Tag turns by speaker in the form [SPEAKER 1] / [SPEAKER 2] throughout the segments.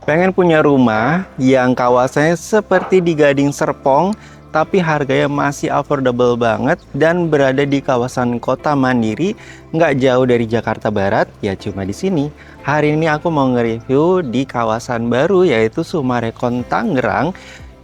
[SPEAKER 1] Pengen punya rumah yang kawasannya seperti di Gading Serpong, tapi harganya masih affordable banget dan berada di kawasan kota mandiri, nggak jauh dari Jakarta Barat, ya cuma di sini. Hari ini aku mau nge-review di kawasan baru yaitu Sumarekon Tangerang,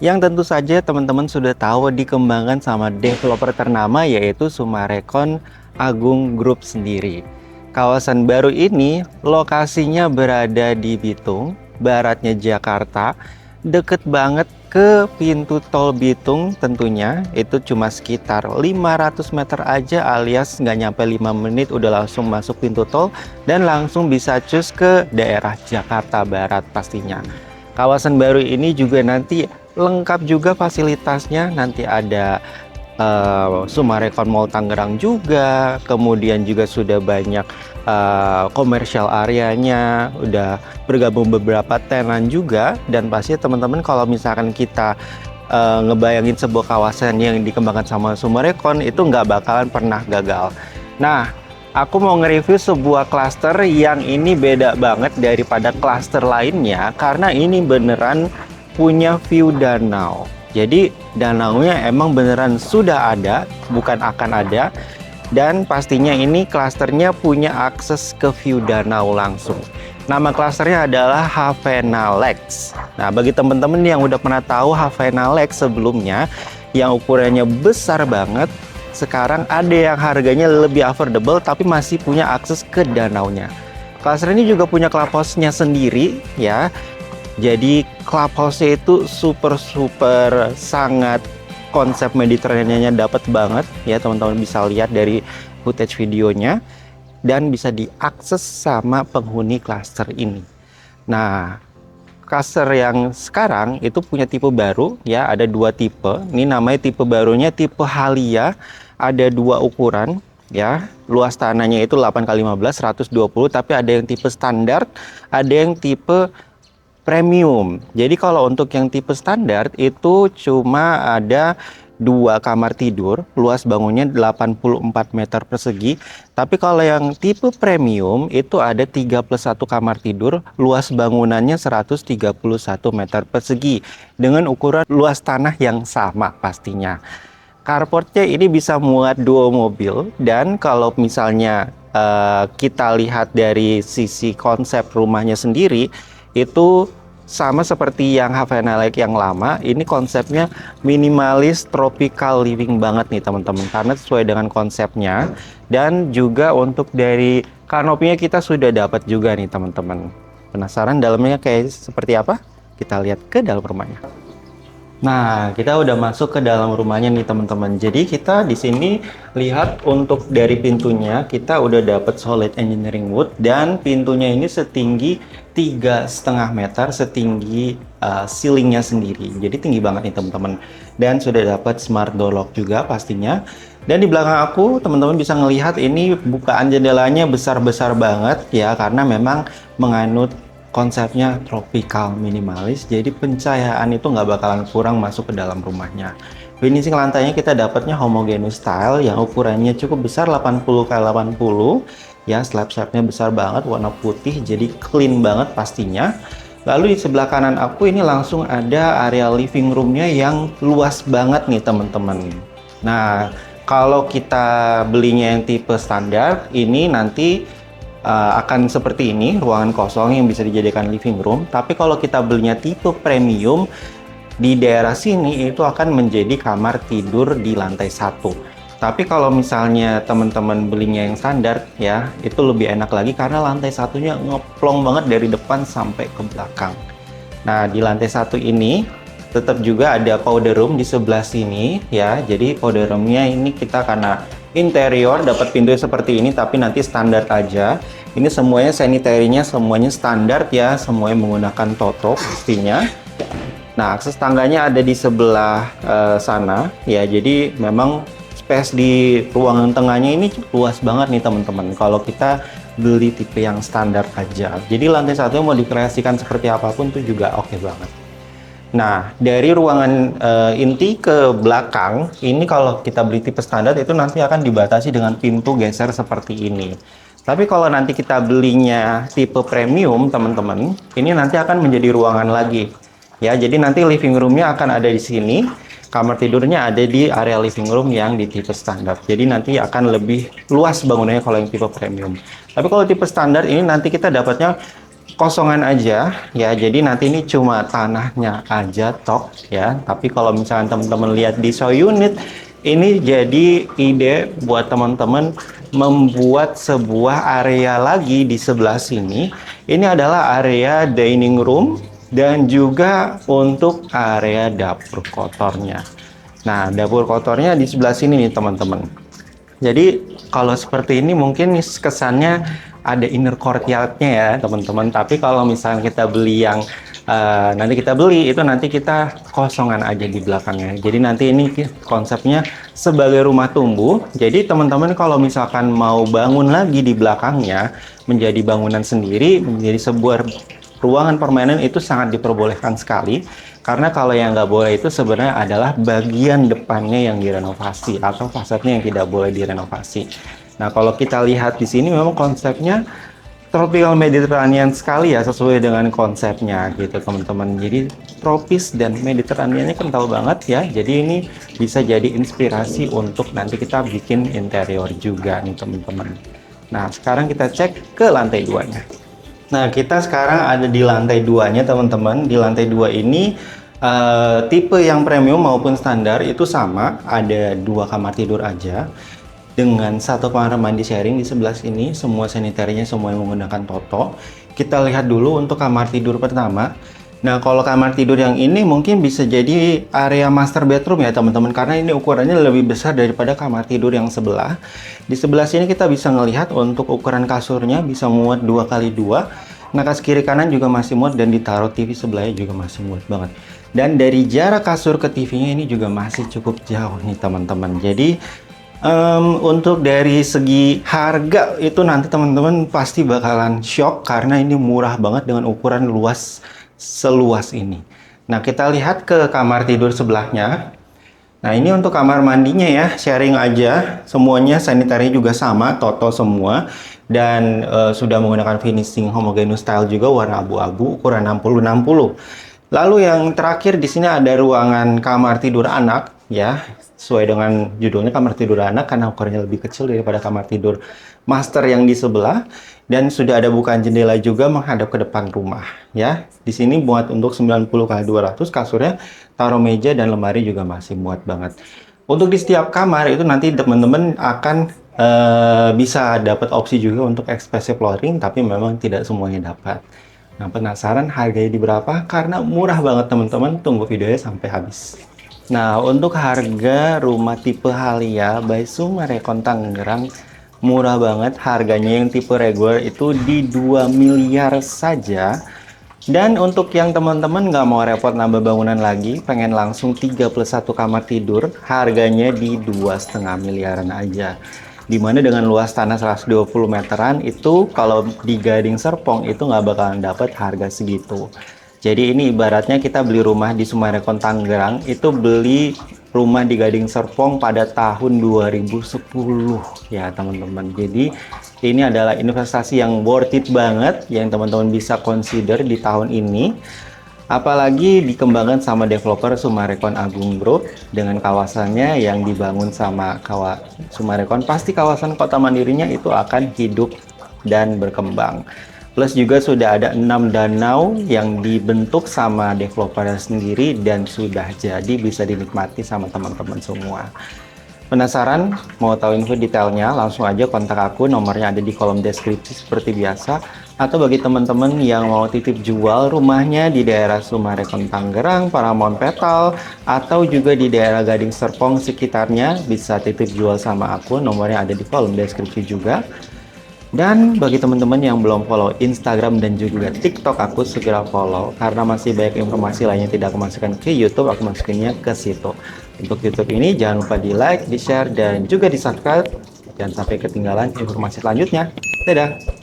[SPEAKER 1] yang tentu saja teman-teman sudah tahu dikembangkan sama developer ternama yaitu Sumarekon Agung Group sendiri. Kawasan baru ini lokasinya berada di Bitung, baratnya Jakarta, deket banget ke pintu tol Bitung tentunya. Itu cuma sekitar 500 meter aja, alias nggak nyampe 5 menit udah langsung masuk pintu tol dan langsung bisa cus ke daerah Jakarta Barat pastinya. Kawasan baru ini juga nanti lengkap juga fasilitasnya, nanti ada Sumarekon Mall Tangerang juga, kemudian juga sudah banyak komersial areanya, udah bergabung beberapa tenan juga, dan pasti teman-teman kalau misalkan kita ngebayangin sebuah kawasan yang dikembangkan sama Sumarekon itu nggak bakalan pernah gagal. Nah, aku mau nge-review sebuah klaster yang ini beda banget daripada klaster lainnya karena ini beneran punya view danau. Jadi danaunya emang beneran sudah ada, bukan akan ada. Dan pastinya ini klasternya punya akses ke view danau langsung. Nama klasternya adalah Havena Lex. Nah, bagi teman-teman yang udah pernah tahu Havena Lex sebelumnya, yang ukurannya besar banget, sekarang ada yang harganya lebih affordable tapi masih punya akses ke danaunya. Klaster ini juga punya clubhouse-nya sendiri ya. Jadi clubhouse-nya itu super sangat konsep Mediterranean-nya dapat banget ya, teman-teman bisa lihat dari footage videonya dan bisa diakses sama penghuni klaster ini. Nah, klaster yang sekarang itu punya tipe baru ya, ada dua tipe. Ini namanya tipe barunya tipe Halia, ada dua ukuran ya. Luas tanahnya itu 8x15 120, tapi ada yang tipe standar, ada yang tipe premium. Jadi kalau untuk yang tipe standar itu cuma ada 2 kamar tidur, luas bangunnya 84 meter persegi. Tapi kalau yang tipe premium itu ada 31 kamar tidur, luas bangunannya 131 meter persegi dengan ukuran luas tanah yang sama pastinya. Carportnya ini bisa muat 2 mobil, dan kalau misalnya kita lihat dari sisi konsep rumahnya sendiri itu sama seperti yang Havana Lake yang lama. Ini konsepnya minimalis tropical living banget nih teman-teman, karena sesuai dengan konsepnya. Dan juga untuk dari kanopinya kita sudah dapat juga nih teman-teman. Penasaran dalamnya kayak seperti apa? Kita lihat ke dalam rumahnya. Nah, kita udah masuk ke dalam rumahnya nih teman-teman. Jadi kita di sini lihat untuk dari pintunya kita udah dapat solid engineering wood, dan pintunya ini setinggi 3,5 meter, setinggi ceilingnya sendiri. Jadi tinggi banget nih teman-teman. Dan sudah dapat smart door lock juga pastinya. Dan di belakang aku teman-teman bisa ngelihat ini bukaan jendelanya besar-besar banget ya, karena memang menganut konsepnya tropical minimalis, jadi pencahayaan itu nggak bakalan kurang masuk ke dalam rumahnya. Finishing lantainya kita dapatnya homogeneous style yang ukurannya cukup besar, 80x80 ya, slab-slabnya besar banget, warna putih, jadi clean banget pastinya. Lalu di sebelah kanan aku ini langsung ada area living roomnya yang luas banget nih teman-teman. Nah, kalau kita belinya yang tipe standar ini nanti akan seperti ini, ruangan kosong yang bisa dijadikan living room. Tapi kalau kita belinya tipe premium, di daerah sini itu akan menjadi kamar tidur di lantai 1. Tapi kalau misalnya teman-teman belinya yang standar ya, itu lebih enak lagi karena lantai satunya ngeplong banget dari depan sampai ke belakang. Nah, di lantai 1 ini tetap juga ada powder room di sebelah sini ya. Jadi powder roomnya ini kita karena interior dapat pintunya seperti ini, tapi nanti standar aja. Ini semuanya sanitary-nya semuanya standar ya, semuanya menggunakan toto pastinya. Nah, akses tangganya ada di sebelah sana ya. Jadi memang space di ruangan tengahnya ini luas banget nih teman-teman. Kalau kita beli tipe yang standar aja, jadi lantai satu mau dikreasikan seperti apapun tuh juga oke banget. Nah, dari ruangan inti ke belakang, ini kalau kita beli tipe standar itu nanti akan dibatasi dengan pintu geser seperti ini. Tapi kalau nanti kita belinya tipe premium, teman-teman, ini nanti akan menjadi ruangan lagi. Ya, jadi nanti living room-nya akan ada di sini, kamar tidurnya ada di area living room yang di tipe standar. Jadi nanti akan lebih luas bangunannya kalau yang tipe premium. Tapi kalau tipe standar ini nanti kita dapatnya kosongan aja ya, jadi nanti ini cuma tanahnya aja tok ya. Tapi kalau misalkan teman-teman lihat di show unit, ini jadi ide buat teman-teman membuat sebuah area lagi di sebelah sini. Ini adalah area dining room dan juga untuk area dapur kotornya. Nah, dapur kotornya di sebelah sini nih teman-teman. Jadi kalau seperti ini mungkin kesannya ada inner courtyard-nya ya teman-teman. Tapi kalau misalnya kita beli yang nanti kita beli itu nanti kita kosongan aja di belakangnya. Jadi nanti ini konsepnya sebagai rumah tumbuh. Jadi teman-teman kalau misalkan mau bangun lagi di belakangnya menjadi bangunan sendiri, menjadi sebuah ruangan permainan, itu sangat diperbolehkan sekali. Karena kalau yang nggak boleh itu sebenarnya adalah bagian depannya yang direnovasi atau fasadnya yang tidak boleh direnovasi. Nah, kalau kita lihat di sini memang konsepnya tropical Mediterranean sekali ya, sesuai dengan konsepnya gitu teman-teman. Jadi tropis dan Mediterraneannya kental banget ya. Jadi ini bisa jadi inspirasi untuk nanti kita bikin interior juga nih teman-teman. Nah, sekarang kita cek ke lantai 2-nya. Nah, kita sekarang ada di lantai 2-nya teman-teman. Di lantai 2 ini tipe yang premium maupun standar itu sama, ada 2 kamar tidur aja dengan 1 kamar mandi sharing di sebelah sini. Semua sanitarinya semua yang menggunakan Toto. Kita lihat dulu untuk kamar tidur pertama. Nah, kalau kamar tidur yang ini mungkin bisa jadi area master bedroom ya teman-teman, karena ini ukurannya lebih besar daripada kamar tidur yang sebelah. Di sebelah sini kita bisa ngelihat untuk ukuran kasurnya bisa muat 2x2. Nah, kas kiri kanan juga masih muat dan ditaruh TV sebelahnya juga masih muat banget. Dan dari jarak kasur ke TV-nya ini juga masih cukup jauh nih teman-teman. Jadi untuk dari segi harga itu nanti teman-teman pasti bakalan shock karena ini murah banget dengan ukuran luas seluas ini. Nah, kita lihat ke kamar tidur sebelahnya. Nah, ini untuk kamar mandinya ya, sharing aja. Semuanya sanitary juga sama, Toto semua. Dan sudah menggunakan finishing homogeneous style juga, warna abu-abu, ukuran 60-60. Lalu yang terakhir di sini ada ruangan kamar tidur anak ya, sesuai dengan judulnya kamar tidur anak karena ukurannya lebih kecil daripada kamar tidur master yang di sebelah. Dan sudah ada bukaan jendela juga menghadap ke depan rumah ya. Di sini muat untuk 90x200, kasurnya, taruh meja dan lemari juga masih muat banget. Untuk di setiap kamar itu nanti teman-teman akan bisa dapat opsi juga untuk expressive flooring, tapi memang tidak semuanya dapat. Nah, penasaran harganya di berapa? Karena murah banget teman-teman, tunggu videonya sampai habis. Nah, untuk harga rumah tipe Halia by Summarecon Tangerang murah banget. Harganya yang tipe regular itu di 2 miliar saja. Dan untuk yang teman-teman nggak mau repot nambah bangunan lagi, pengen langsung 31 kamar tidur, harganya di 2,5 miliaran aja. Dimana dengan luas tanah 120 meteran itu kalau di Gading Serpong itu nggak bakalan dapat harga segitu. Jadi ini ibaratnya kita beli rumah di Summarecon Tangerang itu beli rumah di Gading Serpong pada tahun 2010 ya teman-teman. Jadi ini adalah investasi yang worth it banget yang teman-teman bisa consider di tahun ini. Apalagi dikembangkan sama developer Summarecon Agung Group dengan kawasannya yang dibangun sama Summarecon, pasti kawasan kota mandirinya itu akan hidup dan berkembang. Plus juga sudah ada 6 danau yang dibentuk sama developer sendiri dan sudah jadi bisa dinikmati sama teman-teman semua. Penasaran? Mau tahu info detailnya? Langsung aja kontak aku, nomornya ada di kolom deskripsi seperti biasa. Atau bagi teman-teman yang mau titip jual rumahnya di daerah Summarecon Tangerang, Paramount Petal, atau juga di daerah Gading Serpong sekitarnya, bisa titip jual sama aku, nomornya ada di kolom deskripsi juga. Dan bagi teman-teman yang belum follow Instagram dan juga TikTok aku, segera follow karena masih banyak informasi lainnya tidak aku masukkan ke YouTube, aku masukinnya ke situ. Untuk YouTube ini jangan lupa di like, di share, dan juga di subscribe. Jangan sampai ketinggalan informasi selanjutnya. Dadah!